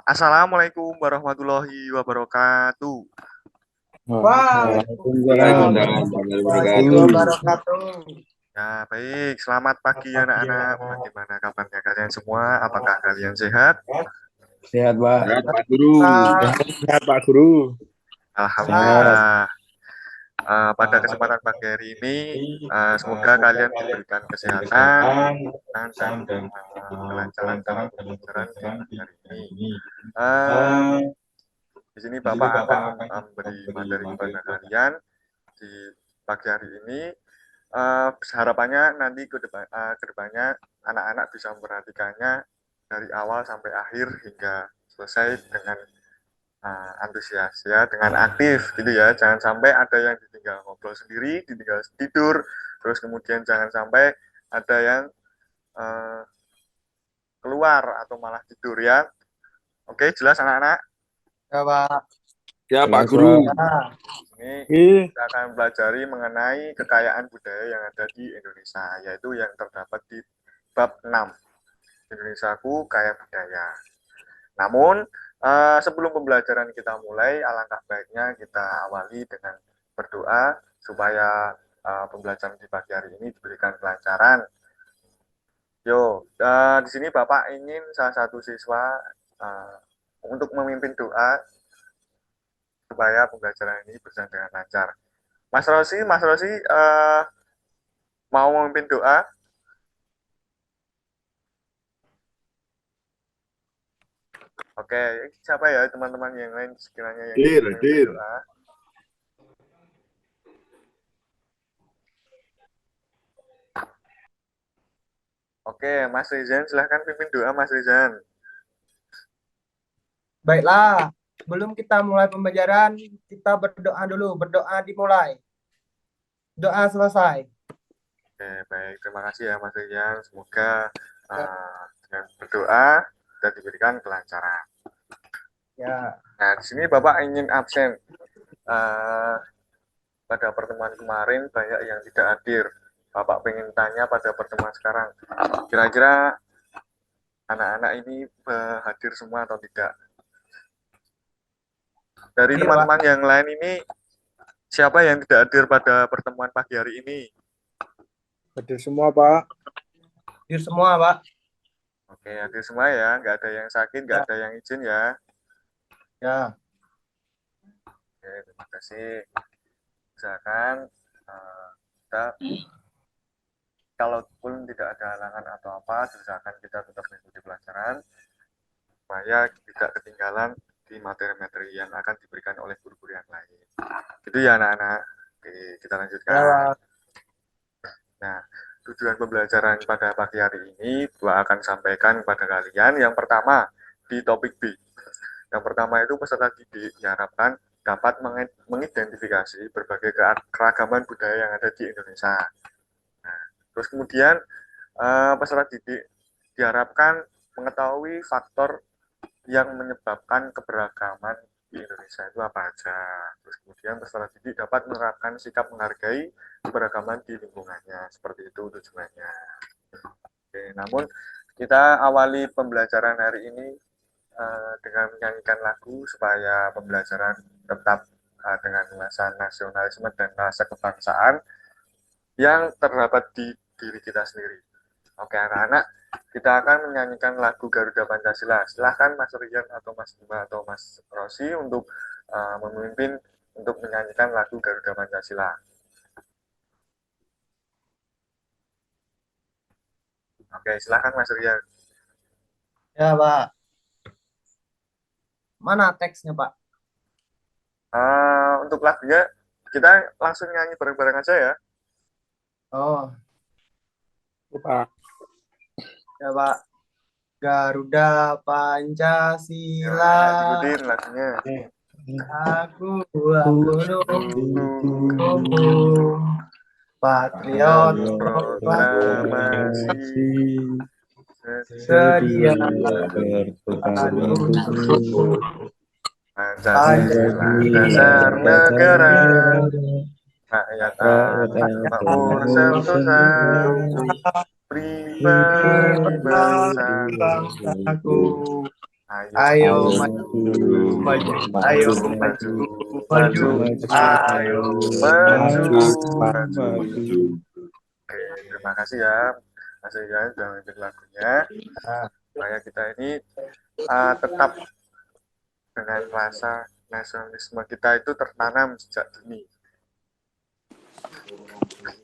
Assalamualaikum warahmatullahi wabarakatuh. Waalaikumsalam Waalaikumsalam warahmatullahi warahmatullahi wabarakatuh. wabarakatuh. Ya, baik. Selamat pagi anak-anak. Bagaimana kabarnya kalian semua? Apakah kalian sehat? Sehat, Pak. Sehat Pak Guru. Pak. Sehat Pak Guru. Sehat. Alhamdulillah. Pada kesempatan pagi hari ini, semoga kalian diberikan kesehatan dan kelancaran dalam pembelajaran di pagi hari ini. Di sini Bapak akan memberi materi kepada kalian di pagi hari ini. Harapannya nanti kedepannya anak-anak bisa memperhatikannya dari awal sampai akhir hingga selesai dengan antusias ya, dengan aktif gitu ya. Jangan sampai ada yang ditinggal ngobrol sendiri, ditinggal tidur, terus kemudian jangan sampai ada yang keluar atau malah tidur ya. Oke, jelas anak-anak? Ya, Pak. Ya Pak Guru. Ini kita akan pelajari mengenai kekayaan budaya yang ada di Indonesia, yaitu yang terdapat di bab 6. Indonesiaku kaya budaya. Namun, sebelum pembelajaran kita mulai, alangkah baiknya kita awali dengan berdoa supaya pembelajaran di pagi hari ini diberikan kelancaran. Di sini Bapak ingin salah satu siswa untuk memimpin doa supaya pembelajaran ini berjalan dengan lancar. Mas Rosi, mau memimpin doa? Oke, siapa ya teman-teman yang lain sekiranya yang ingin memimpin doa? Oke, Mas Rizan, silahkan pimpin doa Mas Rizan. Baiklah, sebelum kita mulai pembelajaran, kita berdoa dulu. Berdoa dimulai. Doa selesai. Oke, baik. Terima kasih ya Mas Rizan. Semoga dengan berdoa dan diberikan kelancaran. Ya. Nah, di sini Bapak ingin absen. Pada pertemuan kemarin banyak yang tidak hadir. Bapak pengen tanya pada pertemuan sekarang, kira-kira anak-anak ini hadir semua atau tidak? Dari teman-teman yang lain ini, siapa yang tidak hadir pada pertemuan pagi hari ini? Hadir semua Pak. Hadir semua, Pak. Oke, hadir semua ya. Nggak ada yang sakit, nggak ada yang izin ya. Ya. Oke, terima kasih. Misalkan kita kalaupun tidak ada halangan atau apa, usahakan kita tetap mengikuti pelajaran supaya tidak ketinggalan di materi-materi yang akan diberikan oleh guru-guru yang lain. Gitu ya anak-anak. Oke, kita lanjutkan. Ya. Nah, tujuan pembelajaran pada pagi hari ini gua akan sampaikan kepada kalian. Yang pertama, di topik B. Yang pertama itu peserta didik diharapkan dapat mengidentifikasi berbagai keragaman budaya yang ada di Indonesia. Nah, terus kemudian peserta didik diharapkan mengetahui faktor yang menyebabkan keberagaman di Indonesia itu apa aja. Terus kemudian peserta didik dapat menerapkan sikap menghargai keberagaman di lingkungannya. Seperti itu tujuannya. Oke, namun kita awali pembelajaran hari ini dengan menyanyikan lagu supaya pembelajaran tetap dengan rasa nasionalisme dan rasa kebangsaan yang terdapat di diri kita sendiri. Oke anak-anak, kita akan menyanyikan lagu Garuda Pancasila. Silahkan Mas Rian atau Mas Bima atau Mas Rosi untuk memimpin untuk menyanyikan lagu Garuda Pancasila. Oke, silahkan Mas Rian. Ya, Pak. Mana teksnya, Pak? Untuk lagunya kita langsung nyanyi bareng-bareng aja ya. Oh. Pak. Ya, Pak. Garuda Pancasila. Ikutin lagunya. Aku patriot proklamasi sedia Pancasila dasar negara, rakyat makmur sentosa, pribadi bangsaku. Ayo Ayo maju, maju, ayo maju, maju, maju, maju, ayo maju, maju. maju. Oke, terima kasih ya Mas Rian sudah memimpin lagunya. Nah, Supaya kita ini tetap dengan rasa nasionalisme kita itu tertanam sejak dini.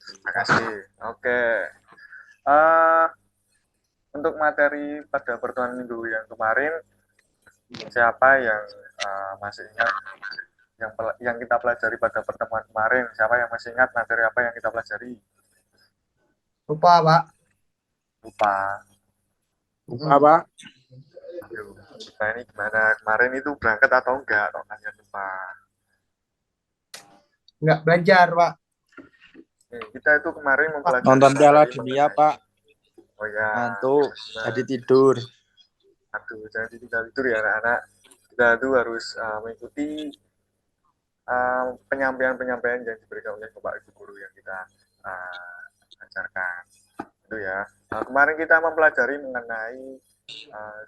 Terima kasih. Oke. Eh, untuk materi pada pertemuan minggu yang kemarin, siapa yang masih ingat yang kita pelajari pada pertemuan kemarin? Siapa yang masih ingat materi apa yang kita pelajari? lupa Pak. Lupa. Pak. Aduh, lupa ini gimana? Kemarin itu berangkat atau enggak? Atau hanya lupa? Nggak belajar Pak. Kita itu kemarin mempelajari Nonton Piala materi Dunia, mengenai, Pak. oh ya, Ngantuk. nah, Tadi tidur. aduh, jangan ditinggal tidur ya anak-anak. Kita itu harus mengikuti penyampaian-penyampaian yang diberikan oleh Bapak Ibu Guru yang kita ajarkan. Itu ya. Kemarin kita mempelajari mengenai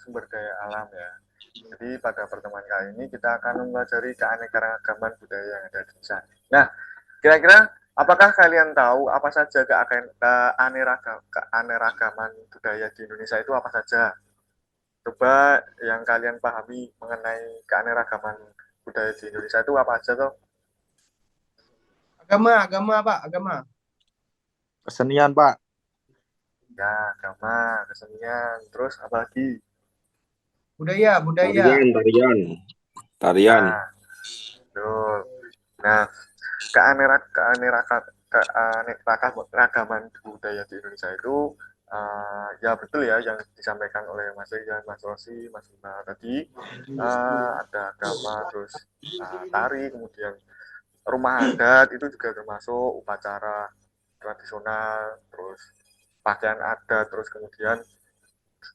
sumber daya alam ya. Jadi pada pertemuan kali ini kita akan mempelajari keanekaragaman budaya yang ada di Indonesia. Nah, kira-kira apakah kalian tahu apa saja keanekaragaman budaya di Indonesia itu apa saja? Coba yang kalian pahami mengenai keanekaragaman budaya di Indonesia itu apa aja toh? Agama Pak, agama. Kesenian, Pak. Ya, agama, kesenian, terus apa lagi? Budaya. Tarian. Nah, betul. Nah, keanekaragaman budaya di Indonesia itu ya betul ya yang disampaikan oleh Mas Rian, Mas Rosi, Mas Bima tadi, ada agama, terus tari, kemudian rumah adat itu juga termasuk upacara tradisional, terus pakaian adat, terus kemudian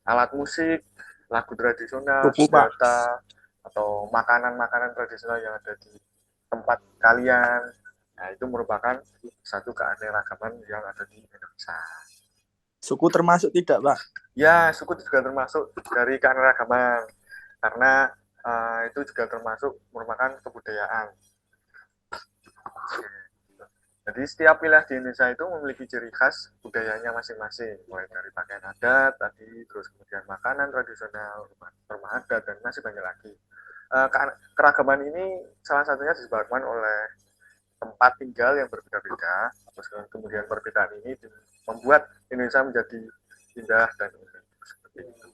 alat musik, lagu tradisional, Kuku, Pak. senjata, atau makanan-makanan tradisional yang ada di tempat kalian. Nah, itu merupakan satu keanekaragaman yang ada di Indonesia. Suku termasuk tidak, Pak? Ya, suku juga termasuk dari keanekaragaman, karena itu juga termasuk merupakan kebudayaan. Jadi setiap wilayah di Indonesia itu memiliki ciri khas budayanya masing-masing, mulai dari pakaian adat tadi, terus kemudian makanan tradisional, rumah adat, dan masih banyak lagi. Keragaman ini salah satunya disebabkan oleh tempat tinggal yang berbeda-beda, terus kemudian perbedaan ini membuat Indonesia menjadi indah dan unik seperti itu.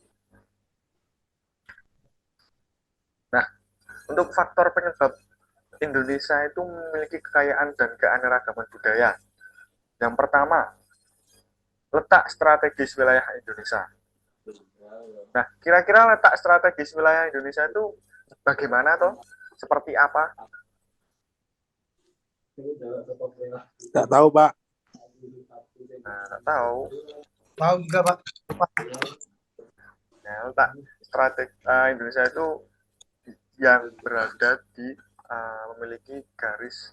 Nah, untuk faktor penyebab Indonesia itu memiliki kekayaan dan keanekaragaman budaya. Yang pertama, letak strategis wilayah Indonesia. Nah, kira-kira letak strategis wilayah Indonesia itu bagaimana toh? Seperti apa? Tidak tahu, Pak. Nah, tak tahu. Tahu juga Pak. Nah, letak strategi Indonesia itu yang berada di memiliki garis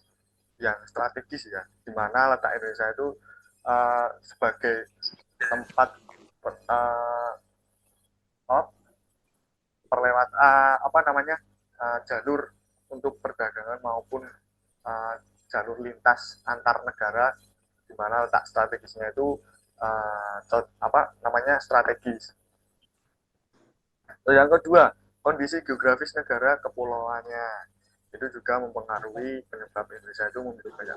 yang strategis ya, di mana letak Indonesia itu sebagai tempat perlewat jalur untuk perdagangan maupun jalur lintas antar negara, di mana letak strategisnya itu strategis. Yang kedua, kondisi geografis negara kepulauannya itu juga mempengaruhi penyebab Indonesia itu memiliki banyak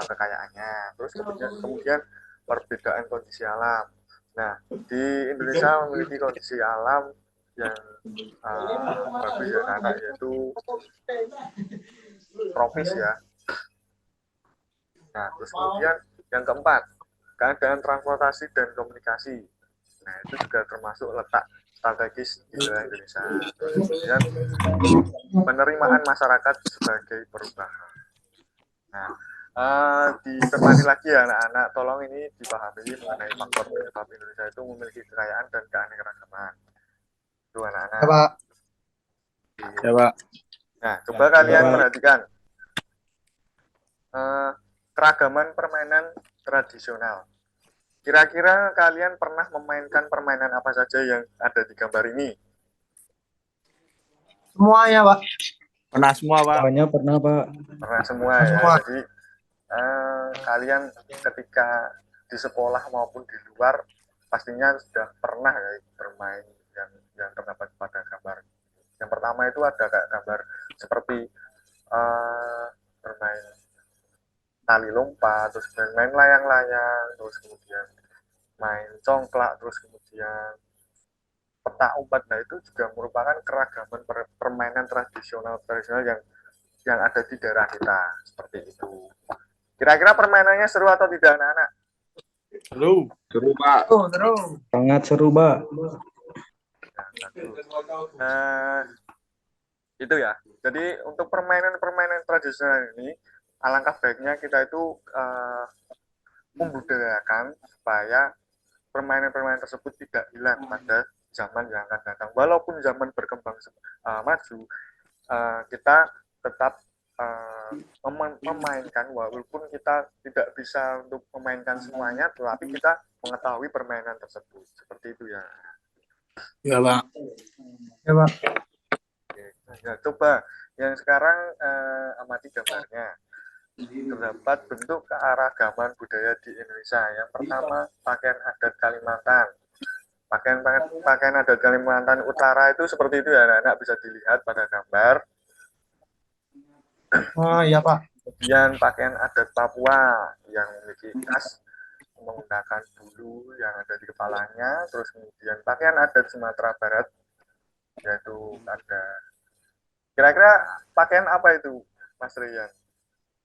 kekayaannya. Terus kemudian perbedaan kondisi alam. Nah, di Indonesia memiliki kondisi alam yang bagus ya, karena yaitu tropis ya. Nah, terus kemudian yang keempat, keadaan transportasi dan komunikasi. Nah, itu juga termasuk letak strategis di wilayah Indonesia. Terus kemudian penerimaan masyarakat sebagai perubahan. Nah, dicermati lagi ya anak-anak, tolong ini dipahami mengenai faktor penyebab Indonesia itu memiliki kekayaan dan keanekaragaman. Itu anak-anak. Ya Pak. Ya, Pak. Nah, coba kalian perhatikan keragaman permainan tradisional. Kira-kira kalian pernah memainkan permainan apa saja yang ada di gambar ini? Semuanya, Pak. Pernah semua, Pak. Semuanya pernah, Pak. Pernah semua ya. Semua. Jadi kalian ketika di sekolah maupun di luar pastinya sudah pernah ya bermain yang terdapat pada gambar. Yang pertama itu ada kayak gambar seperti bermain tali lompat, terus bermain layang-layang, terus kemudian main congklak, terus kemudian petak umpet. Nah itu juga merupakan keragaman permainan tradisional yang ada di daerah kita seperti itu. Kira-kira permainannya seru atau tidak anak-anak? Seru. Seru, Pak. Oh, seru. Sangat seru, Pak. Nah, itu ya. Jadi untuk permainan-permainan tradisional ini, alangkah baiknya kita itu membudayakan supaya permainan-permainan tersebut tidak hilang pada zaman yang akan datang. Walaupun zaman berkembang maju, kita tetap memainkan, walaupun kita tidak bisa untuk memainkan semuanya, tetapi kita mengetahui permainan tersebut. Seperti itu ya. Ya, Pak. Ya, Pak. Ya, coba yang sekarang amati gambarnya. Terdapat bentuk keanekaragaman budaya di Indonesia. Yang pertama, pakaian adat Kalimantan. Pakaian adat Kalimantan Utara itu seperti itu ya, anak-anak bisa dilihat pada gambar. Oh, iya, Pak. Kemudian pakaian adat Papua yang memiliki khas menggunakan bulu yang ada di kepalanya. Terus kemudian pakaian adat Sumatera Barat, yaitu ada. Kira-kira pakaian apa itu, Mas Rian?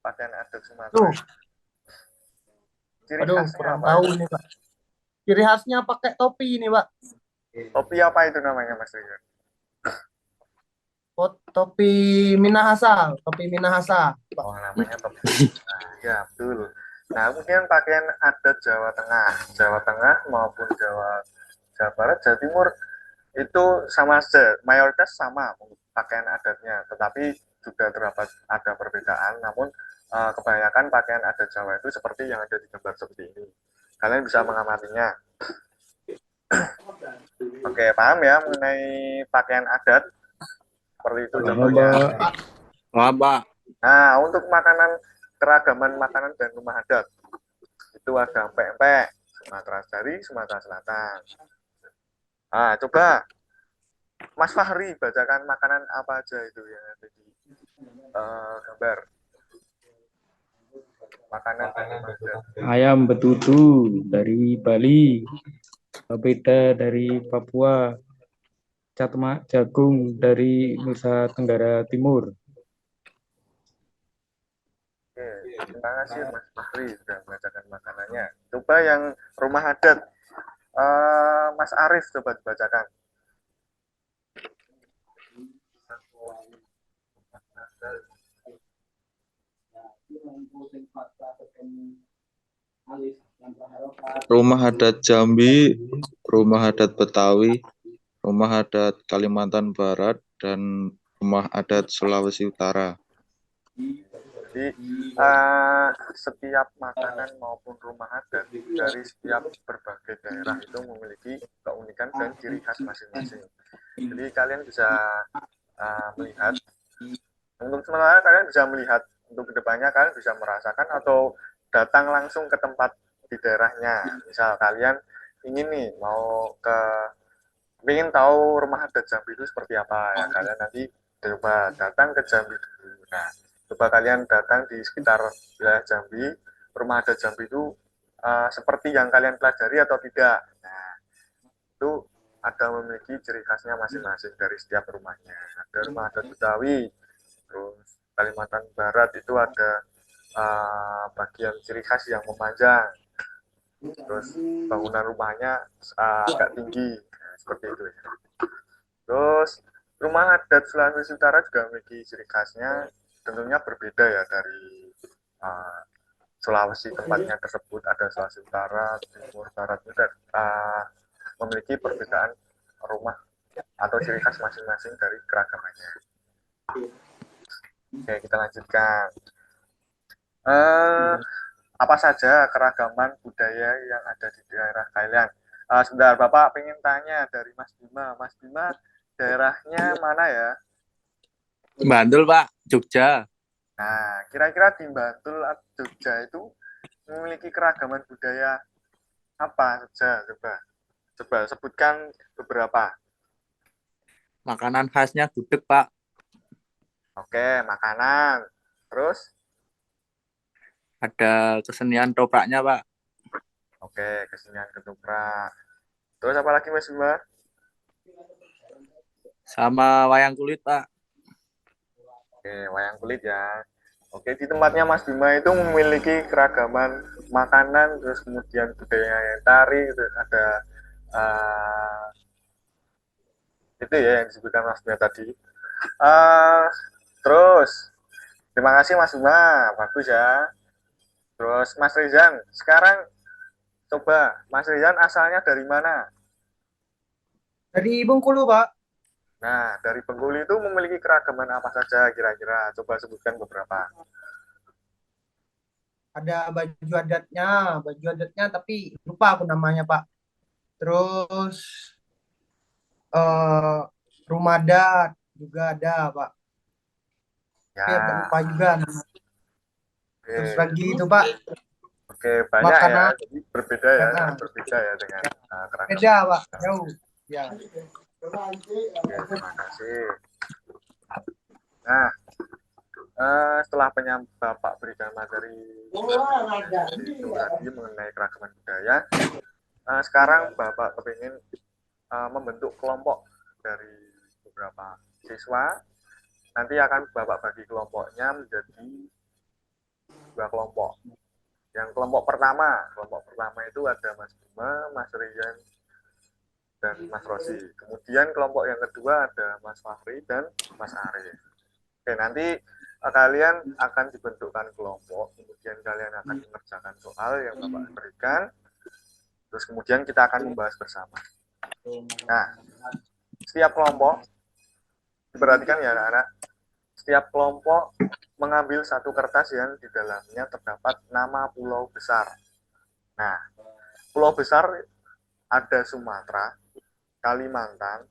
Pakaian adat Sumatera. Ciri Aduh, khasnya kurang apa? tahu nih, Pak. Ciri khasnya pakai topi ini, Pak. Topi apa itu namanya, Mas Rian? Oh, topi Minahasa. Topi Minahasa, Pak. Oh, namanya topi. Nah, ya, betul. Nah, kemudian pakaian adat Jawa Tengah maupun Jawa Barat, Jawa Timur itu sama saja, mayoritas sama pakaian adatnya, tetapi juga terdapat ada perbedaan. Namun kebanyakan pakaian adat Jawa itu seperti yang ada di gambar seperti ini. Kalian bisa mengamatinya. Oke, paham ya mengenai pakaian adat? Seperti itu contohnya. Wah, Pak. Nah, untuk keragaman makanan dan rumah adat, itu ada pempek, Sumatera Selatan. Nah, coba Mas Fahri bacakan makanan apa aja itu yang ada di gambar. Makanan dan rumah adat. Ayam betutu dari Bali. Papeda dari Papua. Catma jagung dari Nusa Tenggara Timur. Oke, terima kasih Mas Fahri sudah membacakan makanannya. Coba yang rumah adat, Mas Arif coba dibacakan. Rumah adat Jambi, rumah adat Betawi, rumah adat Kalimantan Barat, dan rumah adat Sulawesi Utara. Jadi setiap makanan maupun rumah adat dari setiap berbagai daerah itu memiliki keunikan dan ciri khas masing-masing. Jadi kalian bisa melihat, untuk sementara kalian bisa melihat, untuk kedepannya kalian bisa merasakan atau datang langsung ke tempat di daerahnya. Misal kalian ingin nih ingin tahu rumah adat Jambi itu seperti apa ya, kalian nanti coba datang ke Jambi dulu. Nah, coba kalian datang di sekitar wilayah Jambi, rumah adat Jambi itu seperti yang kalian pelajari atau tidak. Nah, itu ada memiliki ciri khasnya masing-masing dari setiap rumahnya. Ada rumah adat Betawi, terus Kalimantan Barat itu ada bagian ciri khas yang memanjang, terus bangunan rumahnya agak tinggi, seperti itu ya. Terus rumah adat Sulawesi Utara juga memiliki ciri khasnya, tentunya berbeda ya dari Sulawesi tempatnya tersebut. Ada Sulawesi Utara, Timur, Barat itu memiliki perbedaan rumah atau ciri khas masing-masing dari keragamannya. Oke, kita lanjutkan. Apa saja keragaman budaya yang ada di daerah kalian? Sebentar, Bapak pengen tanya dari Mas Bima. Mas Bima, daerahnya mana ya? Bandul, Pak. Jogja. Nah, kira-kira di Bantul atau Jogja itu memiliki keragaman budaya apa saja? Coba sebutkan beberapa. Makanan khasnya gudeg, Pak. Oke, makanan. Terus, Ada kesenian topraknya, Pak. oke, kesenian ketoprak. Terus apa lagi Mas Bima? Sama wayang kulit, Pak. Oke, wayang kulit ya. Oke, di tempatnya Mas Bima itu memiliki keragaman makanan, terus kemudian budaya yang tari, terus ada itu ya yang disebutkan Mas Bima tadi. Uh, terus, terima kasih Mas Bima, bagus ya. Terus Mas Rizan, sekarang coba Mas Rizan asalnya dari mana? Dari Bengkulu, Pak. Nah, dari Bengkulu itu memiliki keragaman apa saja kira-kira? Coba sebutkan beberapa. Ada baju adatnya tapi lupa aku namanya, Pak. Terus eh rumah adat juga ada, Pak. Tapi agak Ya, lupa juga namanya. Terus oke. lagi itu, Pak, Oke, banyak ya. makanan Jadi berbeda ya, nah, sangat berbeda ya dengan keragaman. beda, Pak. Jauh. Ya. Oke, terima kasih. Nah, setelah Bapak berikan materi itu tadi mengenai keragaman budaya, sekarang Bapak kepingin membentuk kelompok dari beberapa siswa. Nanti akan Bapak bagi kelompoknya menjadi dua kelompok. Yang kelompok pertama itu ada Mas Bima, Mas Rian, dan Mas Rosi. Kemudian kelompok yang kedua ada Mas Fahri dan Mas Arif. Oke, nanti kalian akan dibentukkan kelompok, kemudian kalian akan mengerjakan soal yang Bapak berikan, terus kemudian kita akan membahas bersama. Nah, setiap kelompok, diperhatikan ya anak-anak, setiap kelompok mengambil satu kertas yang di dalamnya terdapat nama pulau besar. Nah, pulau besar ada Sumatera, Kalimantan,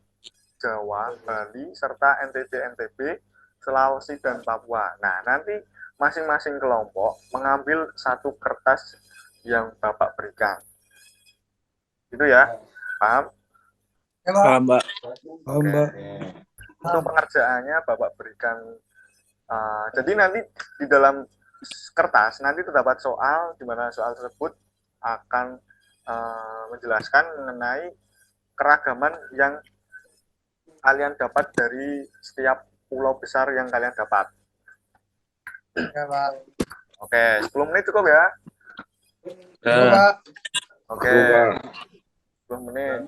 Jawa, Bali, serta NTB, Sulawesi, dan Papua. Nah, nanti masing-masing kelompok mengambil satu kertas yang Bapak berikan. Itu ya, paham? Ya, Pak. Paham, Mbak. Oh, Mbak. Untuk pengerjaannya Bapak berikan, jadi nanti di dalam kertas nanti terdapat soal, di mana soal tersebut akan menjelaskan mengenai keragaman yang kalian dapat dari setiap pulau besar yang kalian dapat. Ya, Pak. Oke, 10 menit cukup ya? Ya, Pak. Oke, 10 menit.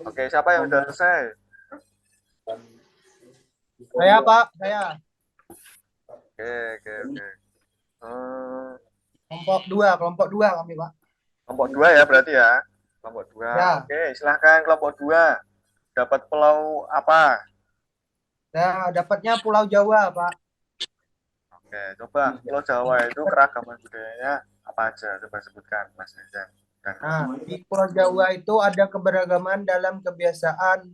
Oke, siapa yang sudah selesai? Saya, Pak. Saya. Oke. Kelompok dua kami, Pak. Kelompok 2 ya berarti ya? Kelompok 2. Ya. Oke, silahkan kelompok 2. Dapat pulau apa? Nah, dapatnya Pulau Jawa, Pak. Oke, coba Pulau Jawa itu keragaman budayanya apa aja? Coba sebutkan, Mas Rizan. Nah, di Pulau Jawa itu ada keberagaman dalam kebiasaan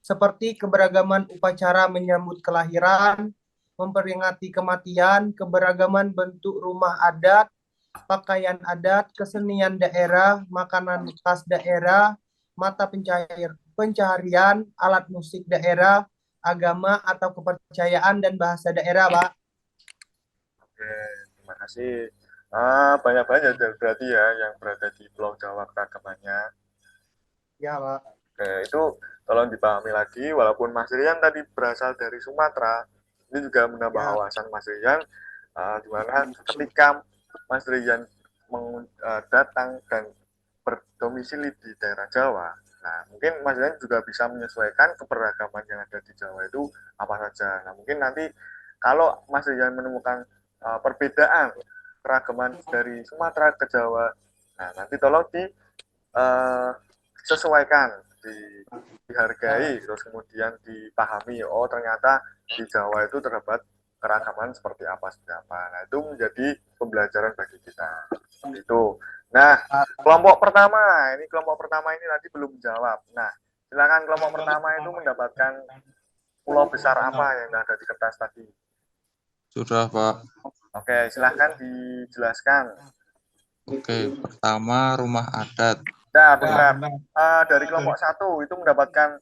seperti keberagaman upacara menyambut kelahiran, memperingati kematian, keberagaman bentuk rumah adat, pakaian adat, kesenian daerah, makanan khas daerah, mata pencaharian, alat musik daerah, agama atau kepercayaan dan bahasa daerah, Pak. Oke, terima kasih. Banyak-banyak berarti ya yang berada di Pulau Jawa keragamannya. Ya, Pak. Oke, itu tolong dipahami lagi, walaupun Mas Rian tadi berasal dari Sumatera, ini juga menambah Ya. wawasan Mas Rian, di mana ketika Mas Rian datang dan berdomisili di daerah Jawa, nah mungkin Mas Rian juga bisa menyesuaikan keberagaman yang ada di Jawa itu apa saja. Nah mungkin nanti kalau Mas Rian menemukan perbedaan keragaman dari Sumatera ke Jawa, nah nanti tolong disesuaikan, dihargai, terus kemudian dipahami, oh ternyata di Jawa itu terdapat keragaman seperti apa. Nah itu menjadi pembelajaran bagi kita. Seperti itu. Nah, kelompok pertama ini tadi belum menjawab. Nah, silakan kelompok pertama itu mendapatkan pulau besar apa yang ada di kertas tadi? Sudah, Pak. Oke, silahkan dijelaskan. Oke, pertama rumah adat. Bentar. Dari kelompok 1 itu mendapatkan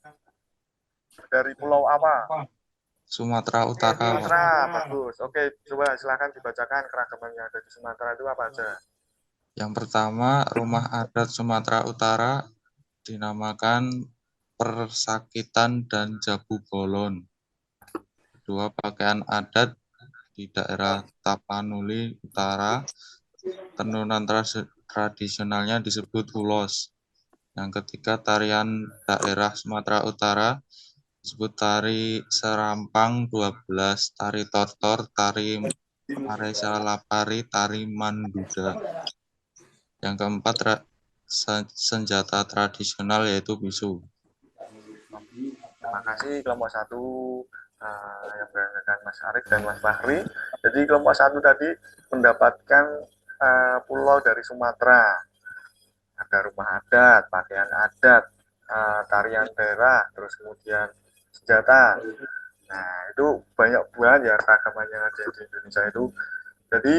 dari pulau apa? Sumatera Utara, Pak. Sumatera, bagus. Oke, coba silahkan dibacakan keragaman yang ada di Sumatera itu apa aja. Yang pertama, rumah adat Sumatera Utara dinamakan Persakitan dan Jabu Bolon. Kedua, pakaian adat di daerah Tapanuli Utara, tenunan tradisionalnya disebut ulos. Yang ketiga, tarian daerah Sumatera Utara disebut tari Serampang 12, tari Tortor, tari Maresa Lapari, tari Manduda. Yang keempat, senjata tradisional yaitu bisu. Terima kasih kelompok 1 yang beranggotakan Mas Arif dan Mas Fahri. Jadi kelompok 1 tadi mendapatkan pulau dari Sumatera. Ada rumah adat, pakaian adat, tarian daerah, terus kemudian senjata. Nah, itu banyak banget ya keragaman yang ada di Indonesia itu. Jadi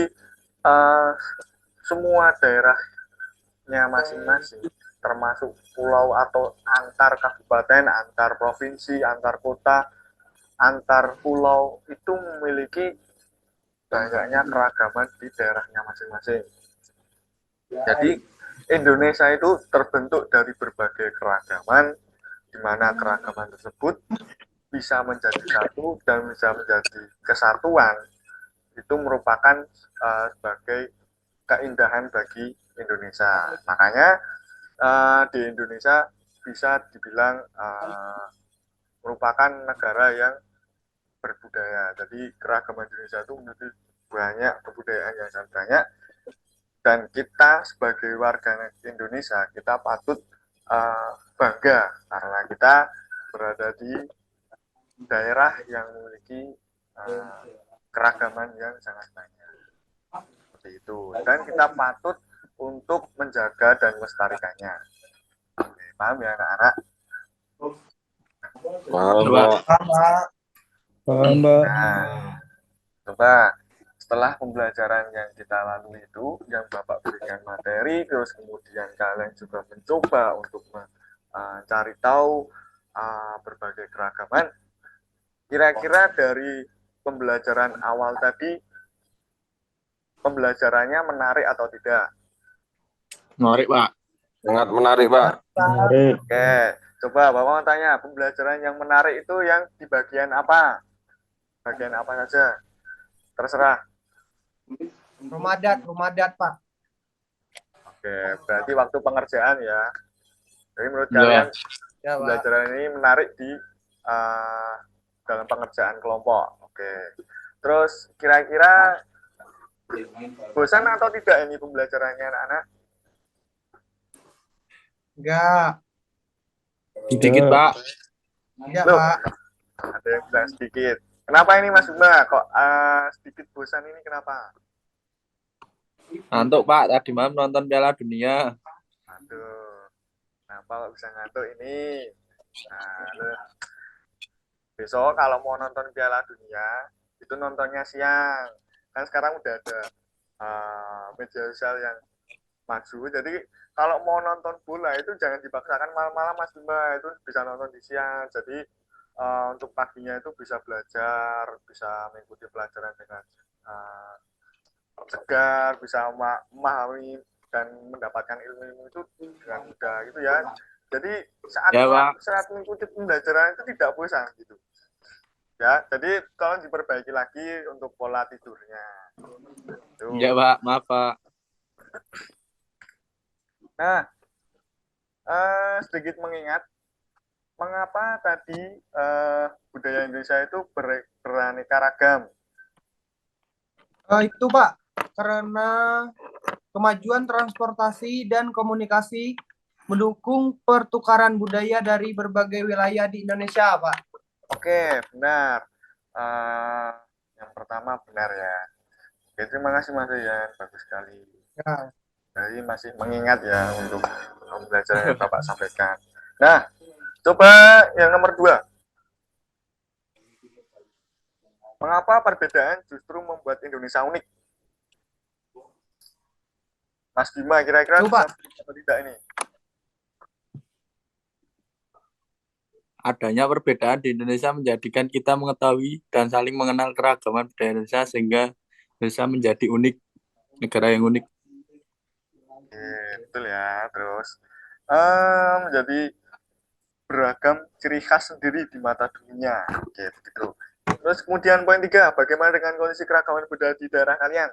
semua daerahnya masing-masing, termasuk pulau atau antar kabupaten, antar provinsi, antar kota, antar pulau itu memiliki banyaknya keragaman di daerahnya masing-masing. Jadi Indonesia itu terbentuk dari berbagai keragaman, di mana keragaman tersebut bisa menjadi satu dan bisa menjadi kesatuan. Itu merupakan sebagai keindahan bagi Indonesia. Makanya di Indonesia bisa dibilang merupakan negara yang berbudaya. Jadi keragaman Indonesia itu memiliki banyak kebudayaan yang sangat banyak, dan kita sebagai warga Indonesia kita patut bangga karena kita berada di daerah yang memiliki keragaman yang sangat banyak. Seperti itu. Dan kita patut untuk menjaga dan melestarikannya. Oke, paham ya anak-anak? Paham, Mbak. Nah, coba setelah pembelajaran yang kita lalui itu, yang Bapak berikan materi, terus kemudian kalian juga mencoba untuk mencari tahu berbagai keragaman, kira-kira dari pembelajaran awal tadi, pembelajarannya menarik atau tidak? Menarik, Pak. Sangat menarik, Pak. Menarik. Oke, coba Bapak mau tanya, pembelajaran yang menarik itu yang di bagian apa? Bagian apa saja? Terserah. Rumah adat, Pak. Oke, berarti waktu pengerjaan ya. Jadi menurut Ya. kalian Ya, Pak. pembelajaran ini menarik di dalam pengerjaan kelompok. Oke. Terus kira-kira bosan atau tidak ini pembelajarannya anak-anak? Enggak. Sedikit, Tidak. Pak. Enggak, Loh, Pak. ada yang bilang sedikit. Kenapa ini Mas Bima? Kok sedikit bosan ini kenapa? Ngantuk, Pak. Tadi malam nonton Piala Dunia. Aduh, kenapa kok bisa ngantuk ini? Nah, besok kalau mau nonton Piala Dunia, itu nontonnya siang. Kan sekarang udah ada media sosial yang maju. Jadi kalau mau nonton bola itu jangan dipaksakan malam-malam Mas Bima, itu bisa nonton di siang. Jadi untuk paginya itu bisa belajar, bisa mengikuti pelajaran dengan segar, bisa memahami dan mendapatkan ilmu-ilmu itu dengan mudah gitu ya. Jadi Ya, Pak. saat mengikuti pembelajaran itu tidak bosan gitu. Ya, jadi tolong diperbaiki lagi untuk pola tidurnya. Tuh. Ya, Pak. Maaf, Pak. Nah, sedikit mengingat mengapa tadi budaya Indonesia itu beraneka ragam. Itu, Pak, karena kemajuan transportasi dan komunikasi mendukung pertukaran budaya dari berbagai wilayah di Indonesia, Pak. Oke, benar. Yang pertama benar ya. Oke, terima kasih Mas Rian, bagus sekali. Ya. Jadi masih mengingat ya untuk pembelajaran yang Bapak sampaikan. Nah, coba yang nomor 2. Mengapa perbedaan justru membuat Indonesia unik? Mas Bima kira-kira Coba. bisa atau tidak ini? Adanya perbedaan di Indonesia menjadikan kita mengetahui dan saling mengenal keragaman budaya Indonesia sehingga Indonesia menjadi unik, negara yang unik. Oke, betul ya. Terus menjadi beragam ciri khas sendiri di mata dunia. Oke, begitu. Terus kemudian poin 3, bagaimana dengan kondisi keragaman budaya di daerah kalian?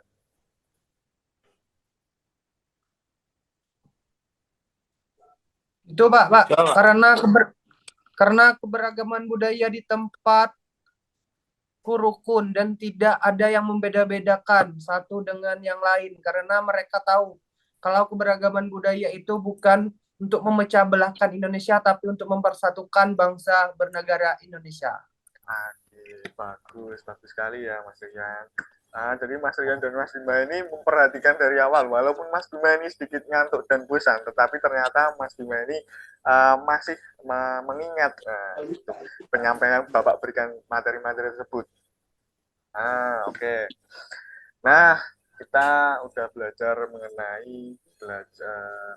Itu Pak, Coba. karena keberagaman budaya di tempat rukun dan tidak ada yang membeda-bedakan satu dengan yang lain karena mereka tahu kalau keberagaman budaya itu bukan untuk memecah belahkan Indonesia tapi untuk mempersatukan bangsa bernegara Indonesia. Oke, bagus sekali ya Mas Rian. Jadi Mas Rian dan Mas Bima ini memperhatikan dari awal, walaupun Mas Bima ini sedikit ngantuk dan bosan, tetapi ternyata Mas Bima ini masih mengingat itu penyampaian Bapak berikan materi-materi tersebut. Oke. Nah, kita udah belajar mengenai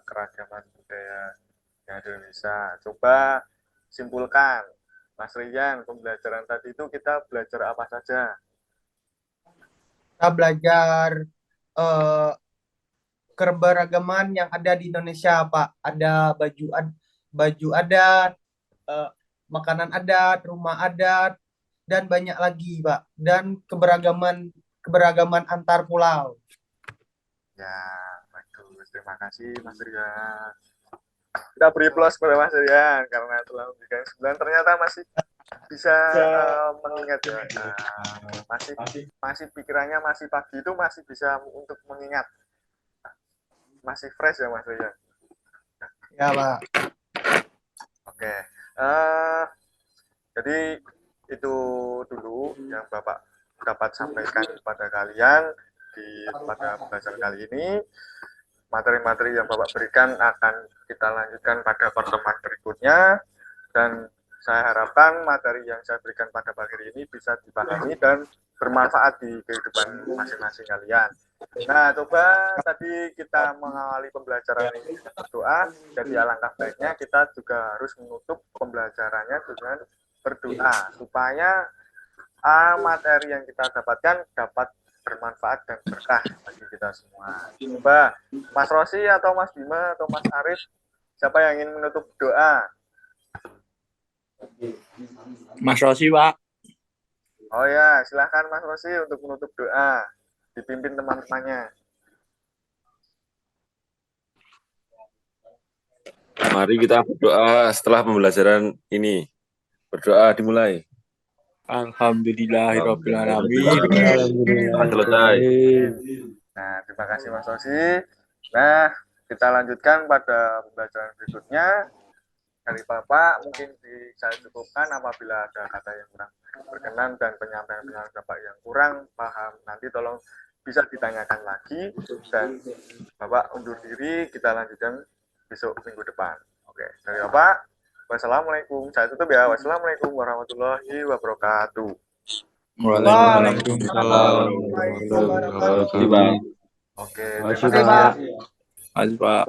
keragaman budaya yang Indonesia. Coba simpulkan, Mas Rian, pembelajaran tadi itu kita belajar apa saja? Kita belajar keberagaman yang ada di Indonesia, Pak. Ada baju adat, makanan adat, rumah adat, dan banyak lagi, Pak. Dan keberagaman antar pulau. Ya, bagus. Terima kasih, Mas Rian. Kita beri plus kepada Mas Rian karena telah memberikan 9. Ternyata masih bisa mengingat ya. Masih pikirannya masih pagi itu masih bisa untuk mengingat. Masih fresh ya Mas Rian. Ya, Pak. Oke. Jadi itu dulu yang Bapak dapat sampaikan kepada kalian pada pembelajaran kali ini. Materi-materi yang Bapak berikan akan kita lanjutkan pada pertemuan berikutnya, dan saya harapkan materi yang saya berikan pada pagi ini bisa dipahami dan bermanfaat di kehidupan masing-masing kalian. Nah, coba tadi kita mengawali pembelajaran ini dengan berdoa, jadi alangkah baiknya kita juga harus menutup pembelajarannya dengan berdoa, supaya materi yang kita dapatkan dapat bermanfaat dan berkah bagi kita semua. Coba Mas Rosi atau Mas Bima atau Mas Arif, siapa yang ingin menutup doa? Mas Rosi, Pak. Oh ya, silahkan Mas Rosi untuk menutup doa, dipimpin teman-temannya. Mari kita berdoa setelah pembelajaran ini. Berdoa dimulai. Alhamdulillahirrahmanirrahim. Selesai. Nah, terima kasih Mas Rosi. Nah, kita lanjutkan pada pembelajaran berikutnya. Dari Bapak mungkin saya cukupkan. Apabila ada kata yang kurang berkenan dan penyampaian Bapak yang kurang paham, nanti tolong bisa ditanyakan lagi, dan Bapak undur diri, kita lanjutkan besok minggu depan. Oke, dari Bapak, wassalamualaikum. Saya tutup ya. Wassalamualaikum warahmatullahi wabarakatuh. Waalaikumsalam. Waalaikumsalam. Bang. Oke, Makasih, terima kasih. Pak. Makasih, Pak.